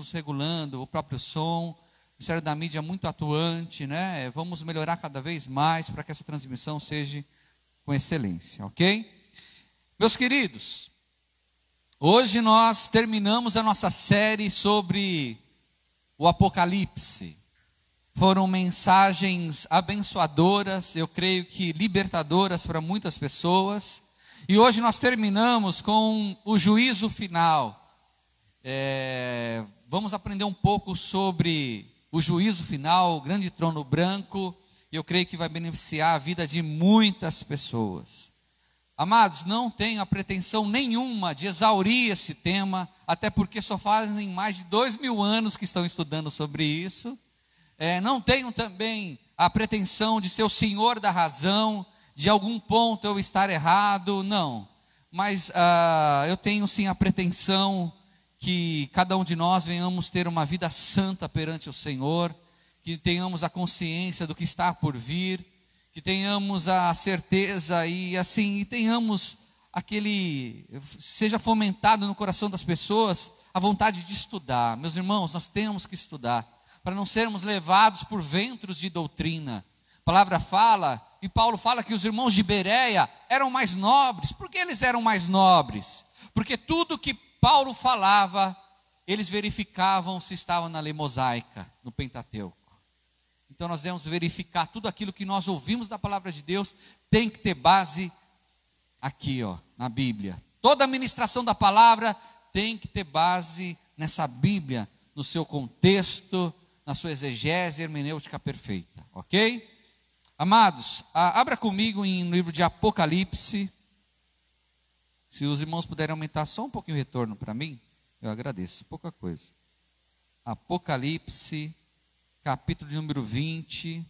estamos regulando o próprio som. O Ministério da Mídia é muito atuante, né? Vamos melhorar cada vez mais para que essa transmissão seja com excelência, ok? Meus queridos, hoje nós terminamos a nossa série sobre o Apocalipse. Foram mensagens abençoadoras, eu creio que libertadoras para muitas pessoas. E hoje nós terminamos com o juízo final. Vamos aprender um pouco sobre o juízo final, o grande trono branco. E eu creio que vai beneficiar a vida de muitas pessoas. Amados, não tenho a pretensão nenhuma de exaurir esse tema, até porque só fazem mais de 2000 anos que estão estudando sobre isso. Não tenho também a pretensão de ser o senhor da razão, de algum ponto eu estar errado, não. Mas eu tenho sim a pretensão que cada um de nós venhamos ter uma vida santa perante o Senhor, que tenhamos a consciência do que está por vir, que tenhamos a certeza e tenhamos seja fomentado no coração das pessoas a vontade de estudar. Meus irmãos, nós temos que estudar, para não sermos levados por ventos de doutrina. A palavra fala, e Paulo fala que os irmãos de Bereia eram mais nobres. Por que eles eram mais nobres? Porque tudo que Paulo falava, eles verificavam se estava na lei mosaica, no Pentateuco. Então nós devemos verificar tudo aquilo que nós ouvimos da palavra de Deus, tem que ter base aqui, na Bíblia. Toda a ministração da palavra tem que ter base nessa Bíblia, no seu contexto, na sua exegese hermenêutica perfeita, ok? Amados, abra comigo no livro de Apocalipse. Se os irmãos puderem aumentar só um pouquinho o retorno para mim, eu agradeço, pouca coisa. Apocalipse, capítulo de número 20,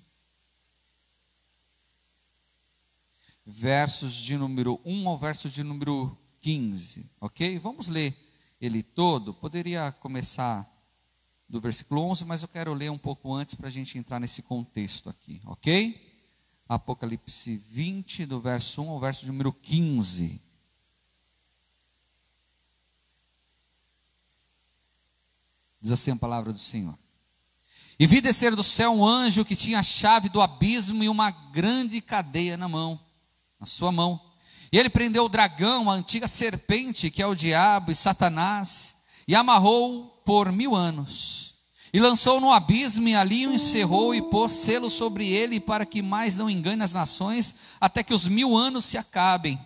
versos de número 1 ao verso de número 15, ok? Vamos ler ele todo. Poderia começar do versículo 11, mas eu quero ler um pouco antes para a gente entrar nesse contexto aqui, ok? Apocalipse 20, do verso 1 ao verso de número 15. Diz assim a palavra do Senhor. E vi descer do céu um anjo que tinha a chave do abismo e uma grande cadeia na sua mão. E ele prendeu o dragão, a antiga serpente, que é o diabo e Satanás, e amarrou por 1000 anos. E lançou no abismo, e ali o encerrou, e pôs selo sobre ele, para que mais não engane as nações, até que os 1000 anos se acabem.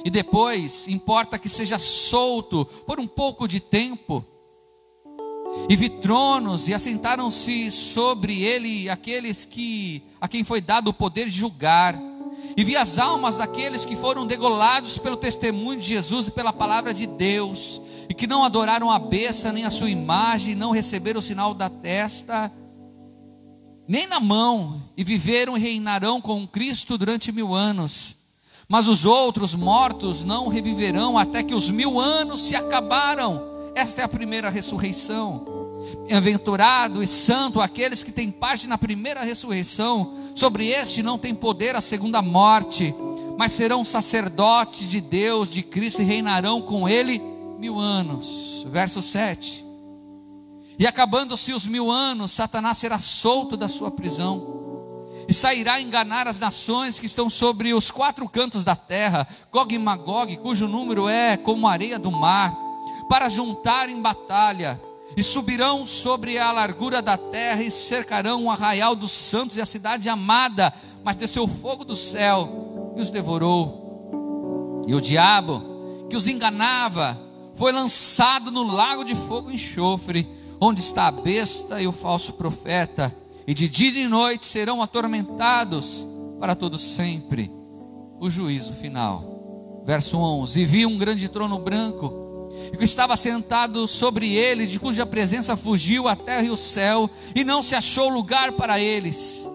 E depois, importa que seja solto por um pouco de tempo. E vi tronos, e assentaram-se sobre ele aqueles a quem foi dado o poder de julgar. E vi as almas daqueles que foram degolados pelo testemunho de Jesus e pela palavra de Deus, e que não adoraram a besta, nem a sua imagem, não receberam o sinal da testa, nem na mão, e viveram e reinarão com Cristo durante 1000 anos. Mas os outros mortos não reviverão até que os 1000 anos se acabaram. Esta é a primeira ressurreição. Bem-aventurado e santo aqueles que têm parte na primeira ressurreição. Sobre este não tem poder a segunda morte, mas serão sacerdotes de Deus, de Cristo, e reinarão com ele 1000 anos. Verso 7. E acabando-se os 1000 anos, Satanás será solto da sua prisão, e sairá a enganar as nações que estão sobre os 4 cantos da terra, Gog e Magog, cujo número é como a areia do mar, para juntar em batalha. E subirão sobre a largura da terra, e cercarão o arraial dos santos e a cidade amada. Mas desceu o fogo do céu e os devorou. E o diabo, que os enganava, foi lançado no lago de fogo e enxofre, onde está a besta e o falso profeta. E de dia e de noite serão atormentados para todo sempre. O juízo final. Verso 11. E vi um grande trono branco, e que estava sentado sobre ele, de cuja presença fugiu a terra e o céu, e não se achou lugar para eles.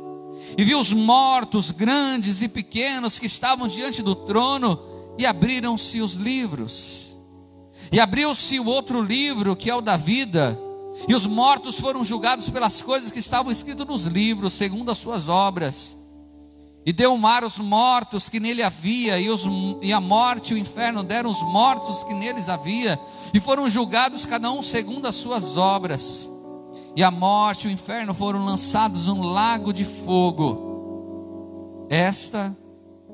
E vi os mortos, grandes e pequenos, que estavam diante do trono, e abriram-se os livros. E abriu-se o outro livro, que é o da vida, e os mortos foram julgados pelas coisas que estavam escritas nos livros, segundo as suas obras. E deu o mar os mortos que nele havia, e a morte e o inferno deram os mortos que neles havia, e foram julgados cada um segundo as suas obras. E a morte e o inferno foram lançados num lago de fogo. Esta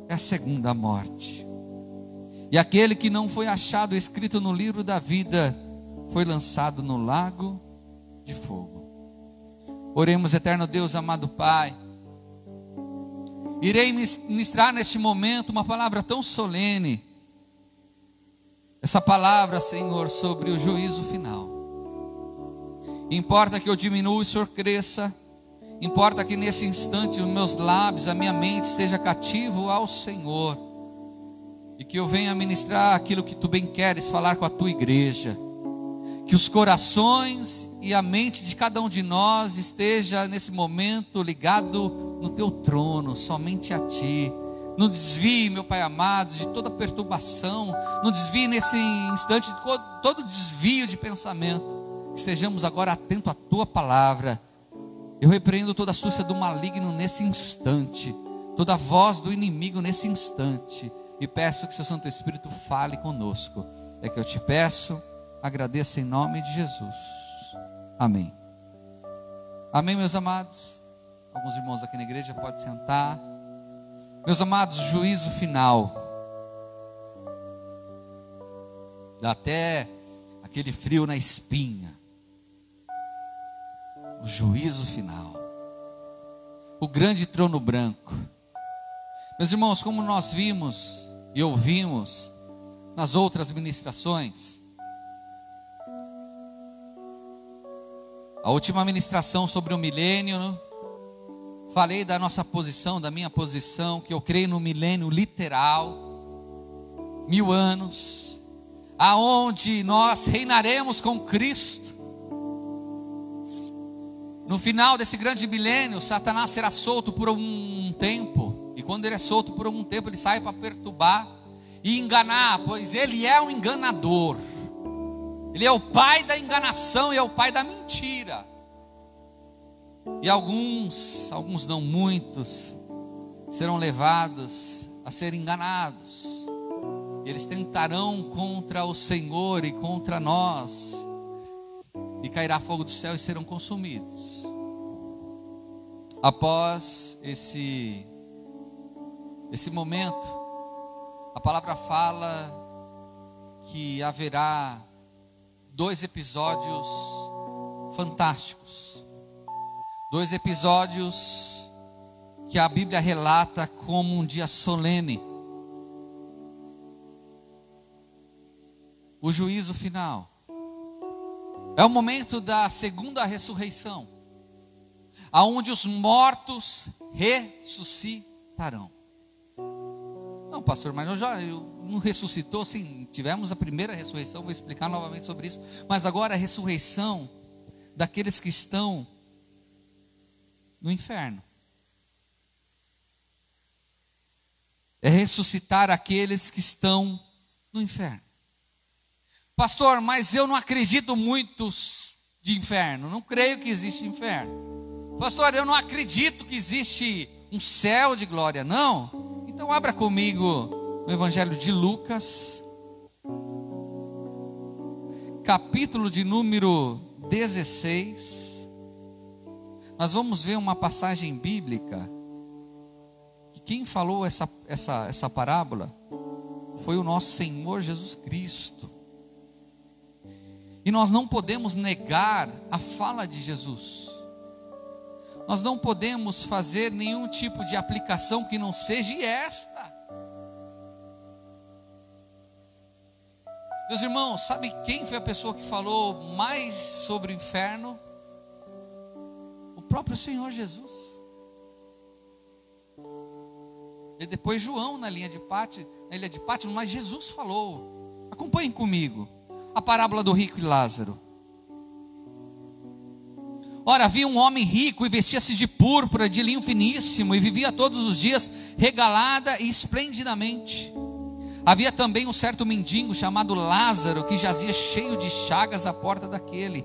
é a segunda morte. E aquele que não foi achado escrito no livro da vida foi lançado no lago de fogo. Oremos, eterno Deus, amado Pai. Irei ministrar neste momento uma palavra tão solene. Essa palavra, Senhor, sobre o juízo final. Importa que eu diminua e o Senhor cresça. Importa que nesse instante os meus lábios, a minha mente esteja cativo ao Senhor. E que eu venha ministrar aquilo que Tu bem queres falar com a Tua igreja. Que os corações e a mente de cada um de nós esteja nesse momento ligado no Teu trono, somente a Ti. Não desvie, meu Pai amado, de toda perturbação. Não desvie nesse instante de todo desvio de pensamento. Estejamos agora atentos à Tua palavra. Eu repreendo toda astúcia do maligno nesse instante, toda voz do inimigo nesse instante, e peço que Seu Santo Espírito fale conosco. É que eu te peço, agradeço em nome de Jesus. Amém. Amém, meus amados. Alguns irmãos aqui na igreja podem sentar. Meus amados, juízo final. Dá até aquele frio na espinha. O juízo final. O grande trono branco. Meus irmãos, como nós vimos e ouvimos nas outras ministrações, a última ministração sobre o milênio, falei da nossa posição, da minha posição, que eu creio no milênio literal, 1000 anos, aonde nós reinaremos com Cristo. No final desse grande milênio, Satanás será solto por algum tempo, e quando ele é solto por algum tempo, ele sai para perturbar e enganar, pois ele é um enganador. Ele é o pai da enganação e é o pai da mentira. E alguns não muitos, serão levados a ser enganados. Eles tentarão contra o Senhor e contra nós, e cairá fogo do céu e serão consumidos. Após esse momento, a palavra fala que haverá 2 episódios fantásticos. 2 episódios que a Bíblia relata como um dia solene. O juízo final. É o momento da segunda ressurreição, aonde os mortos ressuscitarão. Não, pastor, mas não ressuscitou, sim, tivemos a primeira ressurreição, vou explicar novamente sobre isso, mas agora a ressurreição daqueles que estão no inferno. É ressuscitar aqueles que estão no inferno. Pastor, mas eu não acredito muito de inferno, não creio que existe inferno. Pastor, eu não acredito que existe um céu de glória, não? Então abra comigo no Evangelho de Lucas, capítulo de número 16. Nós vamos ver uma passagem bíblica, que quem falou essa parábola foi o nosso Senhor Jesus Cristo. E nós não podemos negar a fala de Jesus. Nós não podemos fazer nenhum tipo de aplicação que não seja esta. Meus irmãos, sabe quem foi a pessoa que falou mais sobre o inferno? O próprio Senhor Jesus. E depois João na ilha de Pátimo, mas Jesus falou. Acompanhem comigo a parábola do rico e Lázaro. Ora, havia um homem rico e vestia-se de púrpura, de linho finíssimo, e vivia todos os dias regalada e esplendidamente. Havia também um certo mendigo chamado Lázaro, que jazia cheio de chagas à porta daquele,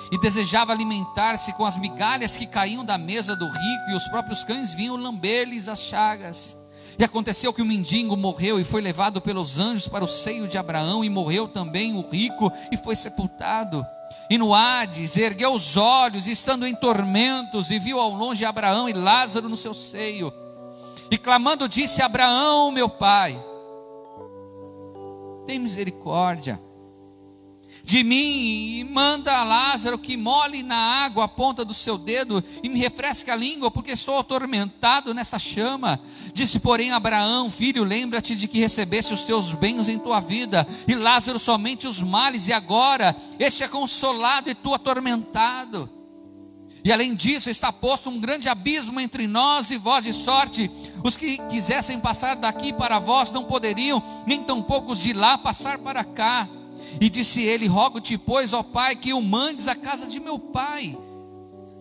e desejava alimentar-se com as migalhas que caíam da mesa do rico, e os próprios cães vinham lamber-lhes as chagas. E aconteceu que o mendigo morreu e foi levado pelos anjos para o seio de Abraão, e morreu também o rico e foi sepultado. E no Hades ergueu os olhos, estando em tormentos, e viu ao longe Abraão e Lázaro no seu seio. E clamando disse: Abraão, meu pai, tem misericórdia de mim, e manda a Lázaro que molhe na água a ponta do seu dedo e me refresque a língua, porque estou atormentado nessa chama. Disse, porém, Abraão: filho, lembra-te de que recebeste os teus bens em tua vida, e Lázaro somente os males, e agora este é consolado e tu atormentado. E além disso está posto um grande abismo entre nós e vós, de sorte os que quisessem passar daqui para vós não poderiam, nem tampouco os de lá passar para cá. E disse ele: rogo-te, pois, ó pai, que o mandes à casa de meu pai,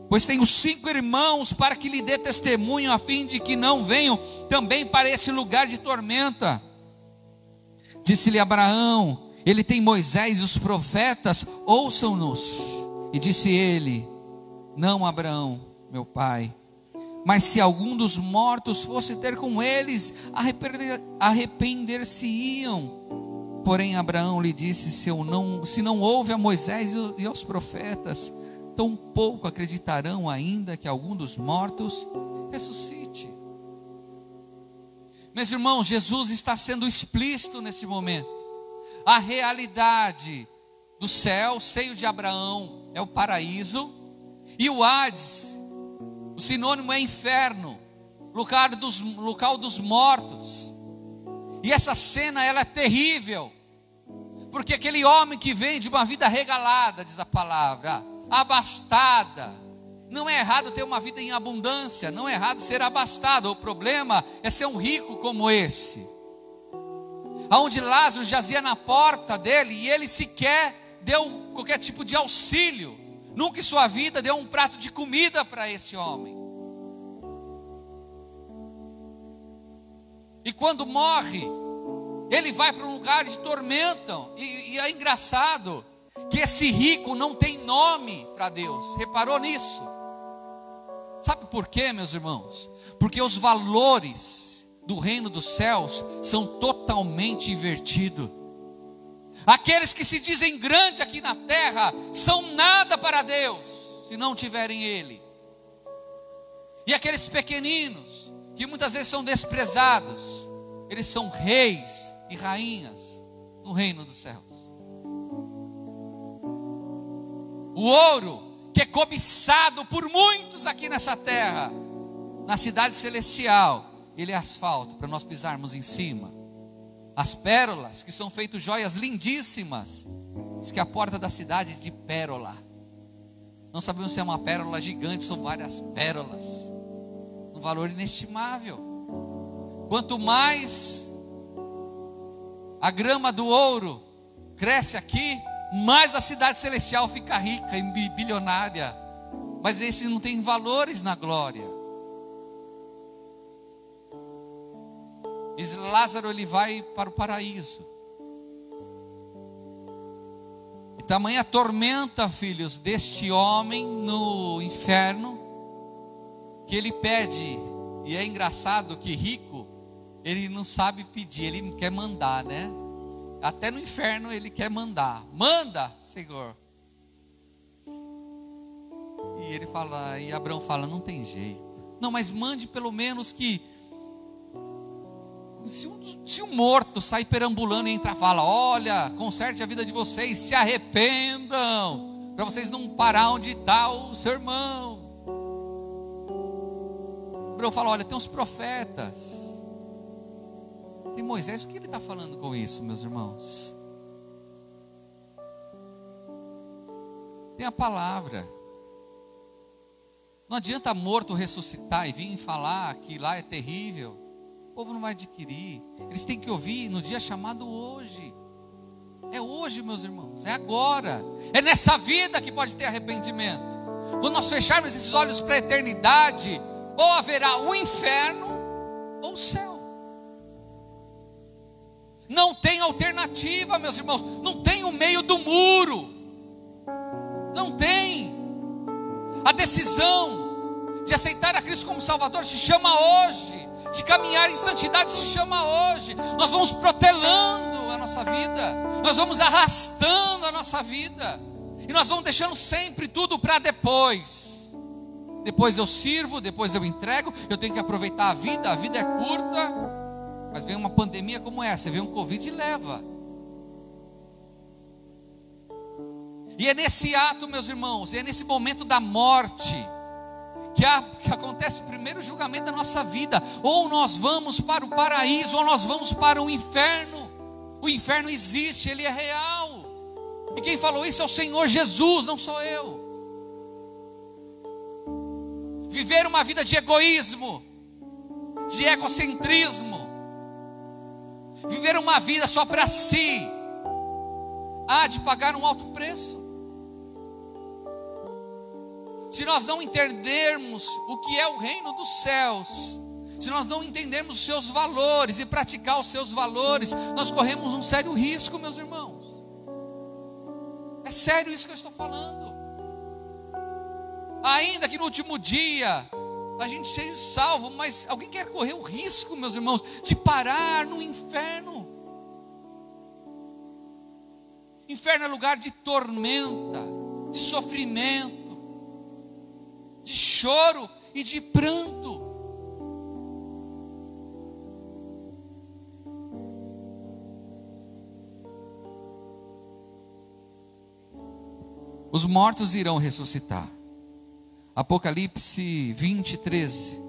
pois tenho 5 irmãos, para que lhe dê testemunho, a fim de que não venham também para esse lugar de tormenta. Disse-lhe Abraão: ele tem Moisés e os profetas, ouçam-nos. E disse ele: não, Abraão, meu pai, mas se algum dos mortos fosse ter com eles, arrepender-se-iam. Porém Abraão lhe disse: se não houve a Moisés e aos profetas, tão pouco acreditarão ainda que algum dos mortos ressuscite. Meus irmãos, Jesus está sendo explícito nesse momento. A realidade do céu, o seio de Abraão, é o paraíso, e o Hades, o sinônimo é inferno, local dos mortos. E essa cena, ela é terrível, porque aquele homem que vem de uma vida regalada, diz a palavra, abastada. Não é errado ter uma vida em abundância, não é errado ser abastado. O problema é ser um rico como esse, aonde Lázaro jazia na porta dele, e ele sequer deu qualquer tipo de auxílio. Nunca em sua vida deu um prato de comida para esse homem. E quando morre, ele vai para um lugar de tormento. E é engraçado que esse rico não tem nome para Deus. Reparou nisso? Sabe por quê, meus irmãos? Porque os valores do reino dos céus são totalmente invertidos. Aqueles que se dizem grandes aqui na terra são nada para Deus se não tiverem Ele. E aqueles pequeninos que muitas vezes são desprezados, eles são reis e rainhas no reino dos céus. O ouro que é cobiçado por muitos aqui nessa terra, na cidade celestial, ele é asfalto para nós pisarmos em cima. As pérolas, que são feitas joias lindíssimas, diz que a porta da cidade é de pérola. Não sabemos se é uma pérola gigante, são várias pérolas, um valor inestimável. Quanto mais a grama do ouro cresce aqui, mais a cidade celestial fica rica e bilionária. Mas esse não tem valores na glória. E Lázaro, ele vai para o paraíso. E tamanha tormenta, filhos, deste homem no inferno, que ele pede. E é engraçado que rico, ele não sabe pedir, ele quer mandar, né? Até no inferno ele quer mandar. Manda, Senhor. E ele fala, e Abraão fala, não tem jeito. Não, mas mande pelo menos que se um morto sair perambulando e entrar, fala, olha, conserte a vida de vocês, se arrependam, para vocês não parar onde está o seu irmão. Abraão fala, olha, tem os profetas, tem Moisés. O que ele está falando com isso, meus irmãos? Tem a palavra. Não adianta morto ressuscitar e vir falar que lá é terrível. O povo não vai adquirir. Eles têm que ouvir no dia chamado hoje. É hoje, meus irmãos, é agora. É nessa vida que pode ter arrependimento. Quando nós fecharmos esses olhos para a eternidade, ou haverá o inferno ou o céu. Não tem alternativa, meus irmãos. Não tem o meio do muro. Não tem. A decisão de aceitar a Cristo como Salvador se chama hoje. de caminhar em santidade se chama hoje. Nós vamos protelando a nossa vida, nós vamos arrastando a nossa vida, e nós vamos deixando sempre tudo para depois. Depois eu sirvo, depois eu entrego, eu tenho que aproveitar a vida é curta, mas vem uma pandemia como essa, vem um Covid e leva. E é nesse ato, meus irmãos, é nesse momento da morte, que acontece o primeiro julgamento da nossa vida. Ou nós vamos para o paraíso, ou nós vamos para o inferno. O inferno existe, ele é real. E quem falou isso é o Senhor Jesus, não sou eu. Viver uma vida de egoísmo, de egocentrismo, viver uma vida só para si, há de pagar um alto preço. Se nós não entendermos o que é o reino dos céus, se nós não entendermos os seus valores e praticar os seus valores, nós corremos um sério risco, meus irmãos. É sério isso que eu estou falando. Ainda que no último dia a gente seja salvo, mas alguém quer correr o risco, meus irmãos, de parar no inferno? Inferno é lugar de tormenta, de sofrimento, de choro e de pranto. Os mortos irão ressuscitar. Apocalipse 20, 13.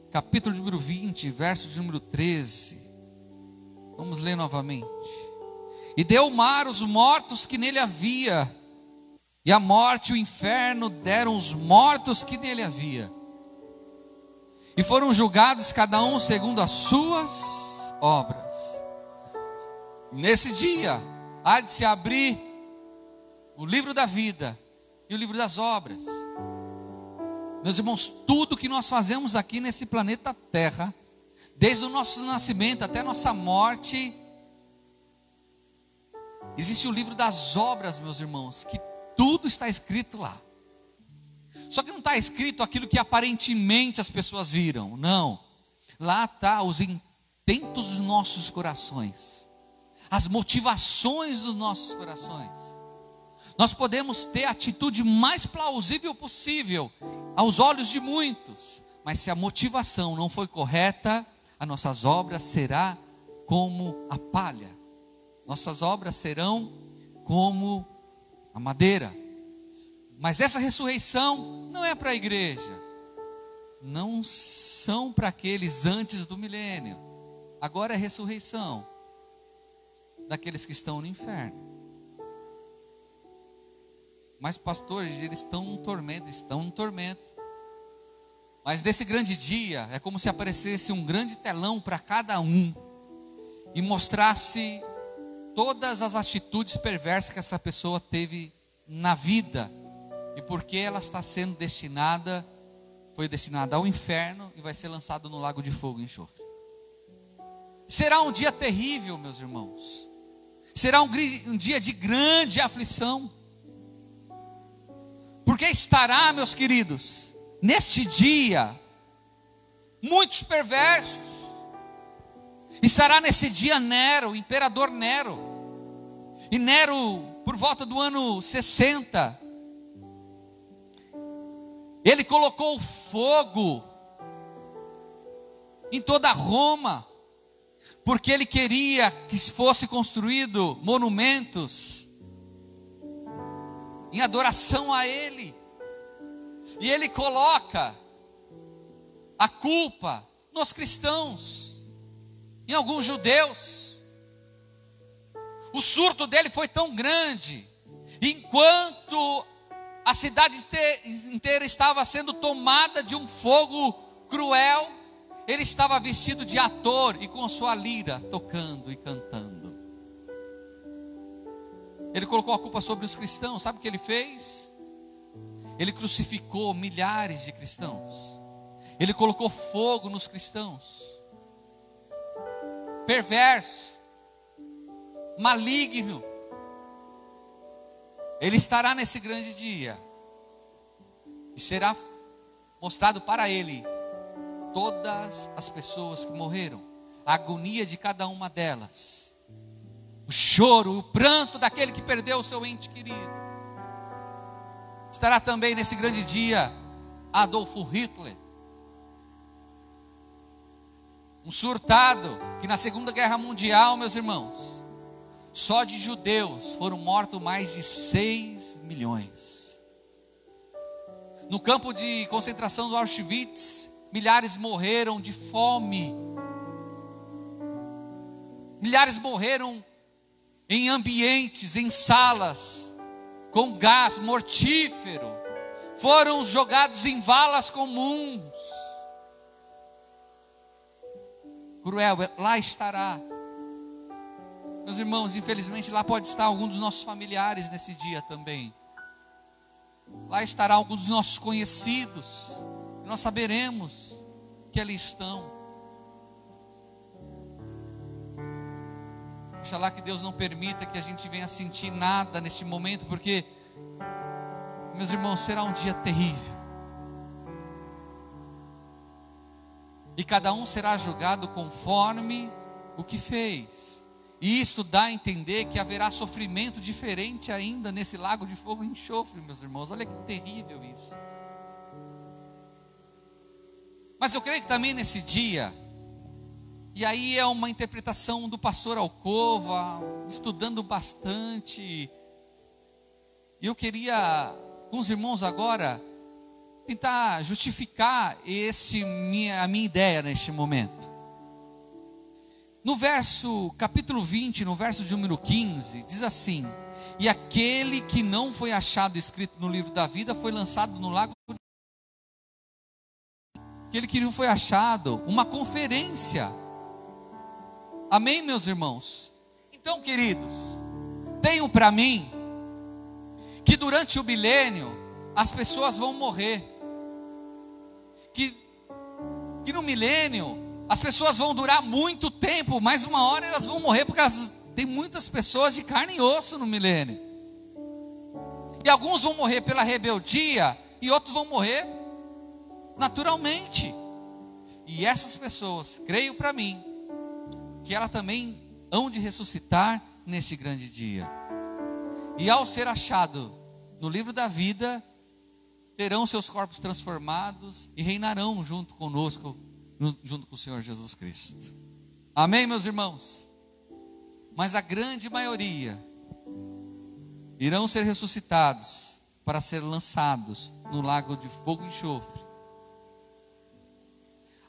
Capítulo número 20, verso de número 13. Vamos ler novamente. E deu o mar os mortos que nele havia, e a morte e o inferno deram os mortos que nele havia. E foram julgados cada um segundo as suas obras. Nesse dia há de se abrir o livro da vida e o livro das obras. Meus irmãos, tudo que nós fazemos aqui nesse planeta Terra, desde o nosso nascimento até a nossa morte, existe o livro das obras, meus irmãos, que tudo está escrito lá. Só que não está escrito aquilo que aparentemente as pessoas viram, não. Lá está os intentos dos nossos corações, as motivações dos nossos corações. Nós podemos ter a atitude mais plausível possível aos olhos de muitos, mas se a motivação não foi correta, as nossas obras serão como a palha, nossas obras serão como a madeira. Mas essa ressurreição não é para a igreja, não são para aqueles antes do milênio. Agora é a ressurreição daqueles que estão no inferno. Mas pastor, eles estão no tormento, Mas nesse grande dia, é como se aparecesse um grande telão para cada um, e mostrasse todas as atitudes perversas que essa pessoa teve na vida, e porque ela está sendo foi destinada ao inferno, e vai ser lançada no lago de fogo e enxofre. Será um dia terrível, meus irmãos. Será um dia de grande aflição. Porque estará, meus queridos, neste dia, muitos perversos. Estará nesse dia Nero, o imperador Nero. E Nero, por volta do ano 60, ele colocou fogo em toda Roma, porque ele queria que fosse construído monumentos em adoração a ele. E ele coloca a culpa nos cristãos, em alguns judeus. O surto dele foi tão grande, enquanto a cidade inteira estava sendo tomada de um fogo cruel, ele estava vestido de ator e com a sua lira tocando e cantando. Ele colocou a culpa sobre os cristãos. Sabe o que ele fez? Ele crucificou milhares de cristãos. Ele colocou fogo nos cristãos. Perverso, maligno. Ele estará nesse grande dia. E será mostrado para ele todas as pessoas que morreram, a agonia de cada uma delas, o choro, o pranto daquele que perdeu o seu ente querido. Estará também nesse grande dia Adolfo Hitler, um surtado que na Segunda Guerra Mundial, meus irmãos, só de judeus foram mortos mais de 6 milhões. No campo de concentração do Auschwitz, milhares morreram de fome. Milhares morreram em ambientes, em salas, com gás mortífero. Foram jogados em valas comuns. Cruel, lá estará. Meus irmãos, infelizmente lá pode estar algum dos nossos familiares nesse dia também. Lá estará algum dos nossos conhecidos. E nós saberemos que ali estão. Oxalá que Deus não permita que a gente venha sentir nada neste momento, porque, meus irmãos, será um dia terrível. E cada um será julgado conforme o que fez. E isto dá a entender que haverá sofrimento diferente ainda nesse lago de fogo e enxofre, meus irmãos. Olha que terrível isso. Mas eu creio que também nesse dia, e aí é uma interpretação do pastor Alcova, estudando bastante, e eu queria com os irmãos agora tentar justificar a minha ideia neste momento. No capítulo 20, no verso de número 15, diz assim: e aquele que não foi achado escrito no livro da vida foi lançado no lago. Aquele que não foi achado, uma conferência. Amém, meus irmãos? Então, queridos, tenham para mim que durante o milênio as pessoas vão morrer. Que no milênio as pessoas vão durar muito tempo, mas uma hora elas vão morrer, porque tem muitas pessoas de carne e osso no milênio. E alguns vão morrer pela rebeldia, e outros vão morrer naturalmente. E essas pessoas, creio para mim, que elas também hão de ressuscitar nesse grande dia. E ao ser achado no livro da vida, terão seus corpos transformados e reinarão junto conosco, junto com o Senhor Jesus Cristo. Amém, meus irmãos? Mas a grande maioria irão ser ressuscitados para ser lançados no lago de fogo e enxofre.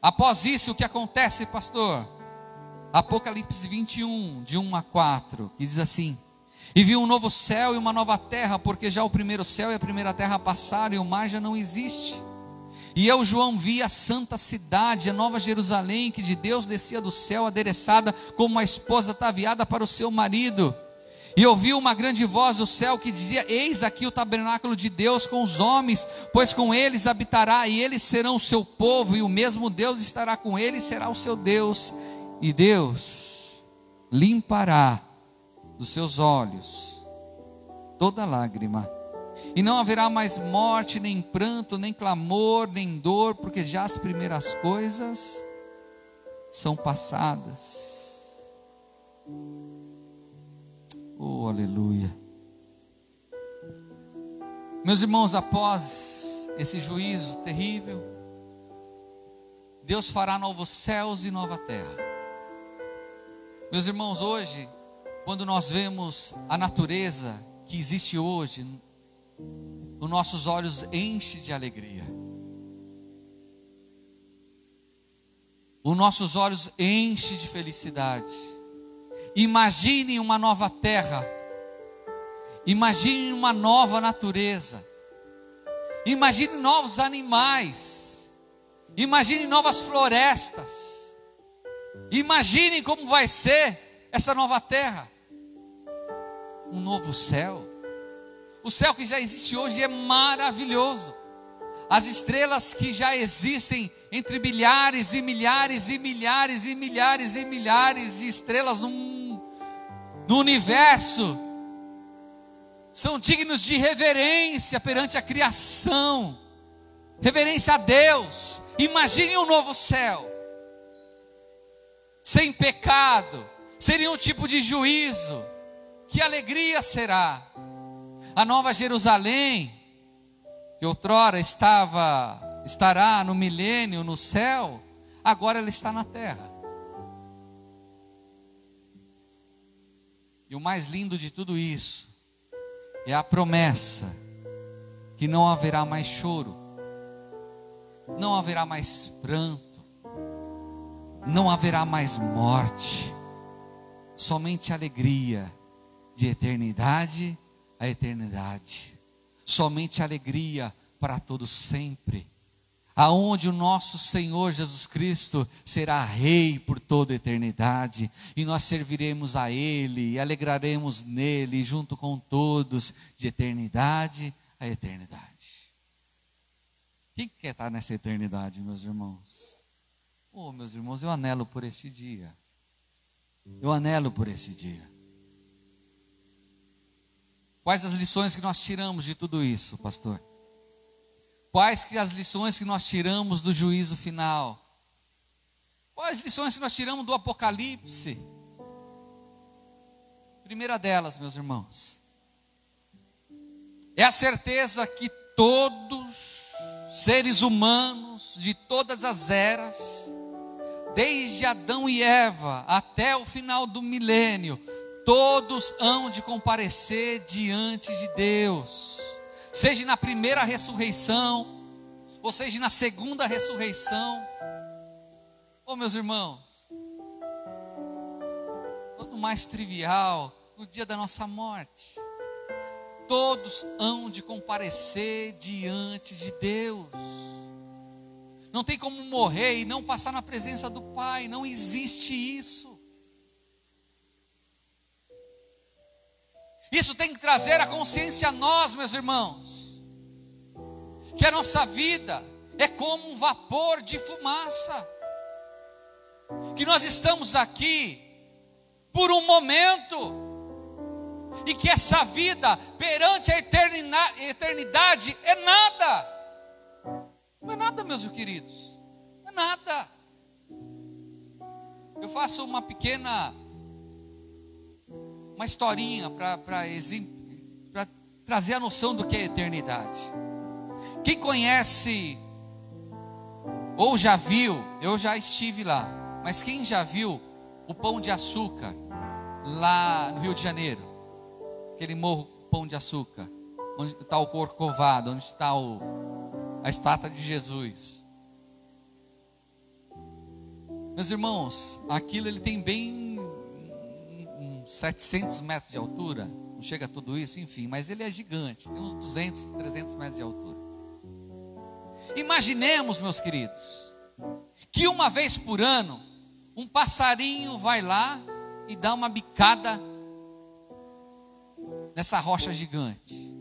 Após isso, o que acontece, pastor? Apocalipse 21, de 1 a 4, que diz assim: e vi um novo céu e uma nova terra, porque já o primeiro céu e a primeira terra passaram e o mar já não existe. E eu, João, vi a santa cidade, a nova Jerusalém, que de Deus descia do céu, adereçada como uma esposa ataviada para o seu marido. E ouvi uma grande voz do céu que dizia: eis aqui o tabernáculo de Deus com os homens, pois com eles habitará, e eles serão o seu povo, e o mesmo Deus estará com eles, será o seu Deus. E Deus limpará dos seus olhos toda lágrima. E não haverá mais morte, nem pranto, nem clamor, nem dor, porque já as primeiras coisas são passadas. Oh, aleluia. Meus irmãos, após esse juízo terrível, Deus fará novos céus e nova terra. Meus irmãos, hoje, quando nós vemos a natureza que existe hoje, os nossos olhos enchem de alegria. Os nossos olhos enchem de felicidade. Imagine uma nova terra. Imagine uma nova natureza. Imagine novos animais. Imagine novas florestas. Imagine como vai ser essa nova terra. Um novo céu. O céu que já existe hoje é maravilhoso. As estrelas que já existem entre milhares e milhares e milhares e milhares e milhares de estrelas no universo. são dignos de reverência perante a criação, reverência a Deus. Imagine um novo céu, sem pecado, sem nenhum tipo de juízo. Que alegria será! A nova Jerusalém, que outrora estará no milênio, no céu, agora ela está na terra. E o mais lindo de tudo isso é a promessa que não haverá mais choro, não haverá mais pranto, não haverá mais morte, somente alegria de eternidade a eternidade, somente alegria para todo sempre, aonde o nosso Senhor Jesus Cristo será Rei por toda a eternidade, e nós serviremos a Ele, e alegraremos nele, junto com todos, de eternidade a eternidade. Quem quer estar nessa eternidade, meus irmãos? Oh, meus irmãos, eu anelo por esse dia, eu anelo por esse dia. Quais as lições que nós tiramos de tudo isso, pastor? Quais que as lições que nós tiramos do juízo final? Quais lições que nós tiramos do Apocalipse? Primeira delas, meus irmãos, é a certeza que todos seres humanos de todas as eras, desde Adão e Eva até o final do milênio, todos hão de comparecer diante de Deus, seja na primeira ressurreição, ou seja na segunda ressurreição. Oh, meus irmãos, todo mais trivial, no dia da nossa morte, todos hão de comparecer diante de Deus. Não tem como morrer e não passar na presença do Pai, não existe isso. Isso tem que trazer a consciência a nós, meus irmãos, que a nossa vida é como um vapor de fumaça, que nós estamos aqui por um momento, e que essa vida perante a eternidade é nada. Não é nada, meus queridos, não é nada. Eu faço uma historinha para trazer a noção do que é eternidade. Quem conhece ou já viu, eu já estive lá, mas quem já viu o Pão de Açúcar lá no Rio de Janeiro, aquele morro Pão de Açúcar, onde está o Corcovado, onde está a estátua de Jesus? Meus irmãos, aquilo ele tem bem 700 metros de altura, não chega a tudo isso, enfim, mas ele é gigante, tem uns 200, 300 metros de altura. Imaginemos, meus queridos, que uma vez por ano, um passarinho vai lá e dá uma bicada nessa rocha gigante.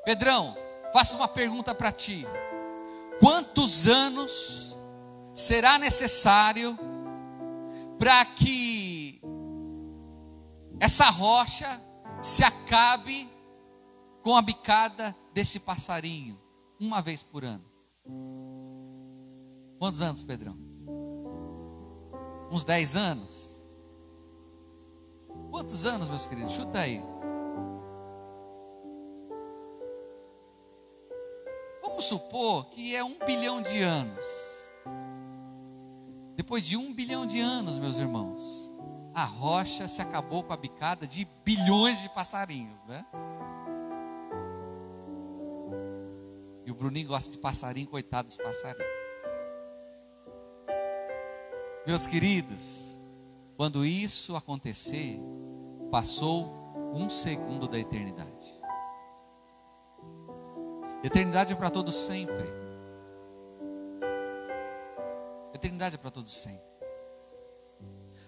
Pedrão, faço uma pergunta para ti: quantos anos será necessário para que essa rocha se acabe com a bicada desse passarinho, uma vez por ano? Quantos anos, Pedrão? Uns 10 anos? Quantos anos, meus queridos? Chuta aí. Vamos supor que é 1 bilhão de anos. Depois de 1 bilhão de anos, meus irmãos, a rocha se acabou com a bicada de bilhões de passarinhos, né? E o Bruninho gosta de passarinho, coitado dos passarinhos. Meus queridos, quando isso acontecer, passou 1 segundo da eternidade. Eternidade é para todos sempre. Eternidade é para todos sempre.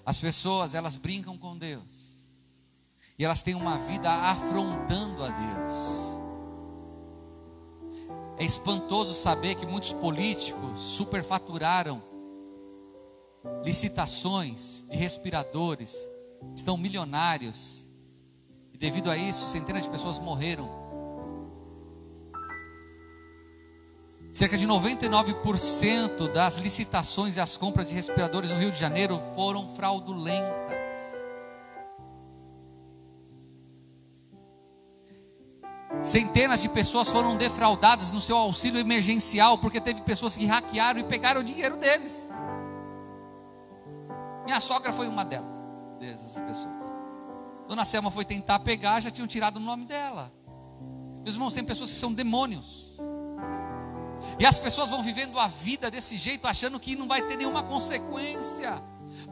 As pessoas, elas brincam com Deus, e elas têm uma vida afrontando a Deus. É espantoso saber que muitos políticos superfaturaram licitações de respiradores, estão milionários, E devido a isso, centenas de pessoas morreram. Cerca de 99% das licitações e as compras de respiradores no Rio de Janeiro foram fraudulentas. Centenas de pessoas foram defraudadas no seu auxílio emergencial, porque teve pessoas que hackearam e pegaram o dinheiro deles. Minha sogra foi uma dessas pessoas. Dona Selma foi tentar pegar, já tinham tirado o nome dela. Meus irmãos, tem pessoas que são demônios. E as pessoas vão vivendo a vida desse jeito, achando que não vai ter nenhuma consequência.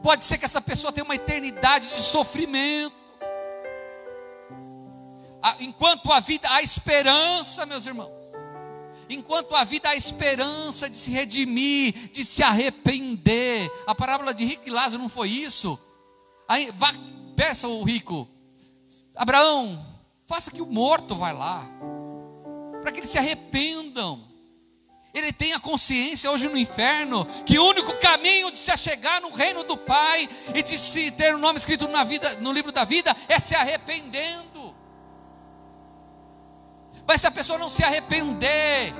Pode ser que essa pessoa tenha uma eternidade de sofrimento. Enquanto a vida há esperança, meus irmãos. Enquanto a vida há esperança de se redimir, de se arrepender. A parábola de rico e Lázaro não foi isso? Aí, peça ao rico: Abraão, faça que o morto vá lá, para que eles se arrependam. Ele tem a consciência hoje no inferno, que o único caminho de se achegar no reino do Pai e de se ter o nome escrito no livro da vida é se arrependendo. Mas se a pessoa não se arrepender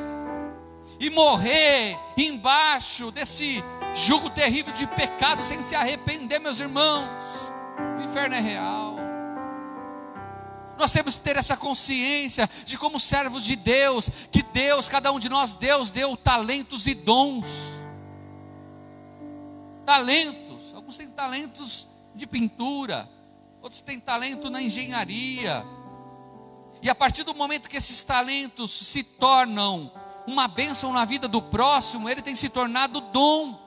e morrer embaixo desse jugo terrível de pecado, sem se arrepender, meus irmãos, o inferno é real. Nós temos que ter essa consciência de, como servos de Deus, que Deus, cada um de nós, Deus deu talentos e dons. Talentos, alguns têm talentos de pintura, outros têm talento na engenharia. E a partir do momento que esses talentos se tornam uma bênção na vida do próximo, ele tem se tornado dom.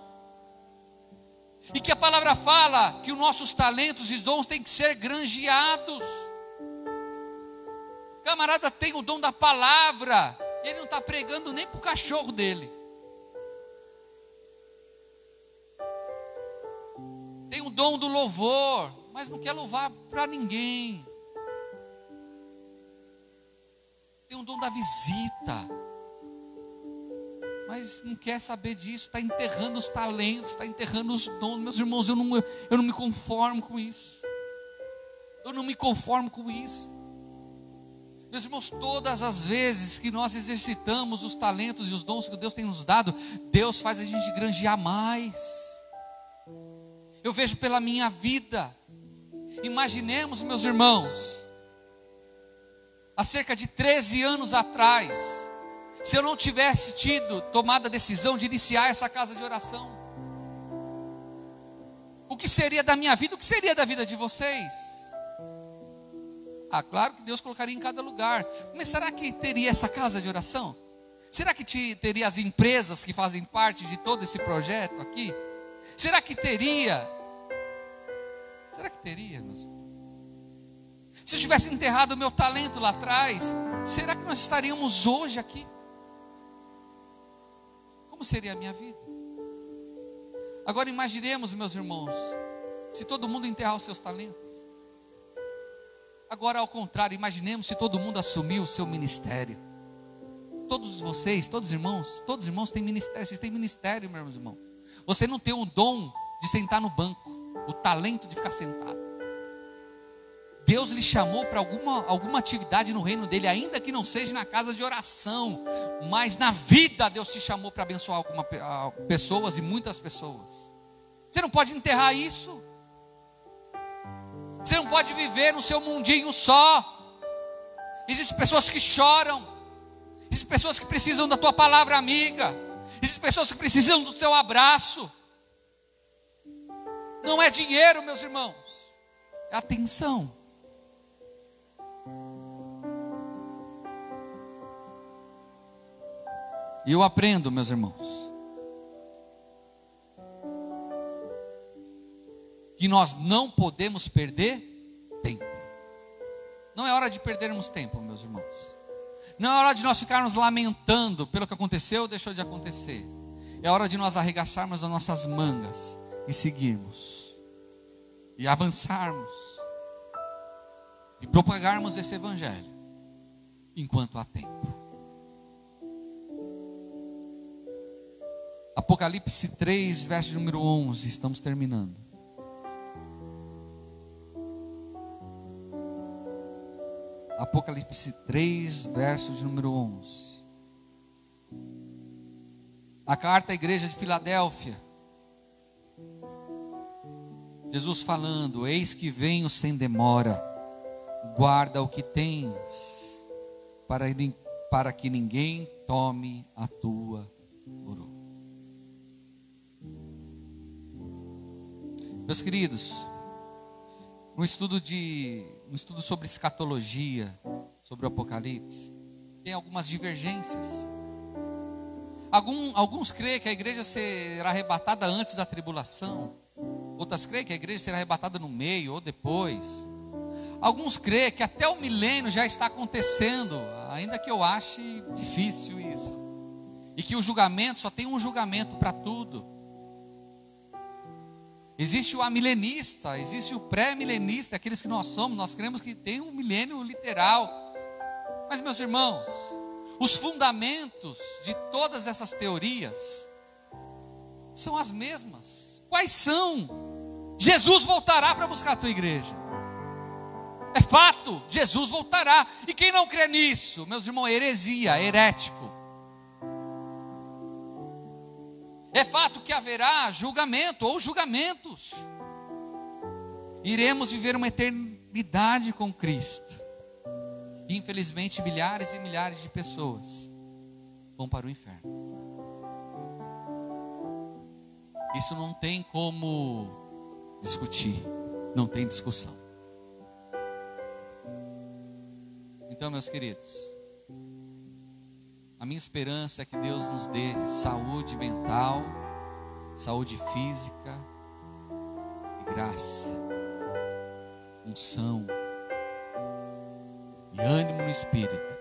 E que a palavra fala que os nossos talentos e dons têm que ser granjeados. O camarada tem o dom da palavra, e ele não está pregando nem para o cachorro dele. Tem o dom do louvor, mas não quer louvar para ninguém. Tem o dom da visita, mas não quer saber disso, está enterrando os talentos, está enterrando os dons. Meus irmãos, eu não me conformo com isso. Eu não me conformo com isso. Meus irmãos, todas as vezes que nós exercitamos os talentos e os dons que Deus tem nos dado, Deus faz a gente granjear mais. Eu vejo pela minha vida. Imaginemos, meus irmãos, há cerca de 13 anos atrás, se eu não tivesse tomado a decisão de iniciar essa casa de oração, o que seria da minha vida? O que seria da vida de vocês? Claro que Deus colocaria em cada lugar, mas será que teria essa casa de oração? Será que teria as empresas que fazem parte de todo esse projeto aqui? Será que teria? Será que teria, meus irmãos? Se eu tivesse enterrado o meu talento lá atrás, será que nós estaríamos hoje aqui? Como seria a minha vida? Agora imaginemos, meus irmãos, se todo mundo enterrar os seus talentos. Agora ao contrário, imaginemos se todo mundo assumir o seu ministério. Todos vocês, todos os irmãos têm ministério. Vocês têm ministério, meus irmãos. Você não tem o dom de sentar no banco, o talento de ficar sentado. Deus lhe chamou para alguma atividade no reino dele, ainda que não seja na casa de oração, mas na vida Deus te chamou para abençoar pessoas, e muitas pessoas. Você não pode enterrar isso. Você não pode viver no seu mundinho só. Existem pessoas que choram, existem pessoas que precisam da tua palavra amiga, existem pessoas que precisam do seu abraço. Não é dinheiro, meus irmãos, é atenção. E eu aprendo, meus irmãos, que nós não podemos perder tempo. Não é hora de perdermos tempo, meus irmãos. Não é hora de nós ficarmos lamentando pelo que aconteceu ou deixou de acontecer. É hora de nós arregaçarmos as nossas mangas e seguirmos, e avançarmos, e propagarmos esse evangelho enquanto há tempo. Apocalipse 3, verso número 11, estamos terminando. Apocalipse 3, verso de número 11. A carta à igreja de Filadélfia. Jesus falando: eis que venho sem demora, guarda o que tens, para que ninguém tome a tua coroa. Meus queridos, um estudo sobre escatologia, sobre o Apocalipse, tem algumas divergências. Alguns creem que a igreja será arrebatada antes da tribulação. Outras creem que a igreja será arrebatada no meio ou depois. Alguns creem que até o milênio já está acontecendo, ainda que eu ache difícil isso. E que o julgamento, só tem um julgamento para tudo. Existe o amilenista, existe o pré-milenista, aqueles que nós somos, nós cremos que tem um milênio literal. Mas, meus irmãos, os fundamentos de todas essas teorias são as mesmas. Quais são? Jesus voltará para buscar a tua igreja. É fato, Jesus voltará. E quem não crê nisso, meus irmãos, é heresia, herético. É fato que haverá julgamento ou julgamentos. Iremos viver uma eternidade com Cristo. E infelizmente milhares e milhares de pessoas vão para o inferno. Isso não tem como discutir, não tem discussão. Então, meus queridos, a minha esperança é que Deus nos dê saúde mental, saúde física e graça, unção e ânimo no Espírito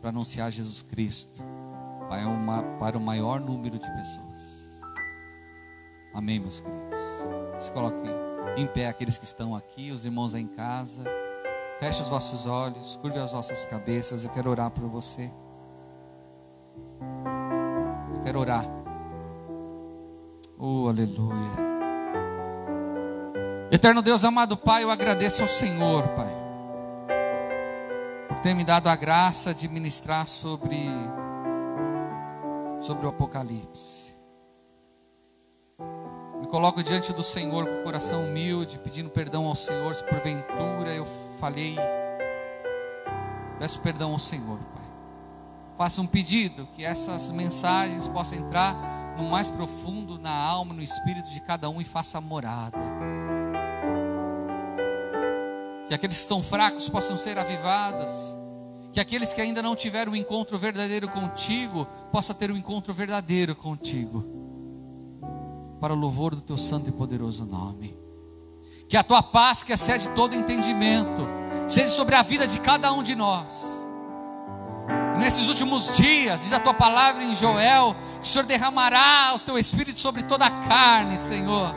para anunciar Jesus Cristo para o maior número de pessoas. Amém, meus queridos? Se coloquem em pé aqueles que estão aqui, os irmãos aí em casa. Feche os vossos olhos, curve as vossas cabeças. Eu quero orar por você. Eu quero orar. Oh, aleluia. Eterno Deus, amado Pai, eu agradeço ao Senhor, Pai, por ter me dado a graça de ministrar sobre o Apocalipse. Me coloco diante do Senhor com o coração humilde, pedindo perdão ao Senhor se porventura eu falhei. Peço perdão ao Senhor, Pai. Faça um pedido que essas mensagens possam entrar no mais profundo, na alma, no espírito de cada um e faça morada. Que aqueles que estão fracos possam ser avivados. Que aqueles que ainda não tiveram um encontro verdadeiro contigo possam ter um encontro verdadeiro contigo, para o louvor do teu santo e poderoso nome. Que a tua paz, que excede todo entendimento, seja sobre a vida de cada um de nós. E nesses últimos dias, diz a tua palavra em Joel, que o Senhor derramará o teu Espírito sobre toda a carne, Senhor.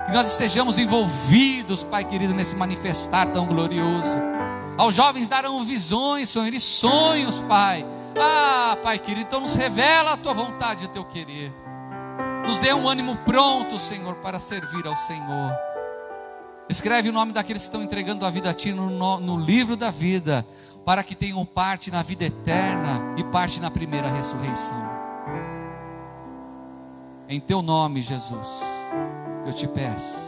Que nós estejamos envolvidos, Pai querido, nesse manifestar tão glorioso. Aos jovens darão visões, Senhor, e sonhos, Pai. Ah, Pai querido, então nos revela a tua vontade e o teu querer. Nos dê um ânimo pronto, Senhor, para servir ao Senhor. Escreve o nome daqueles que estão entregando a vida a Ti no livro da vida, para que tenham parte na vida eterna e parte na primeira ressurreição. Em Teu nome, Jesus, eu te peço.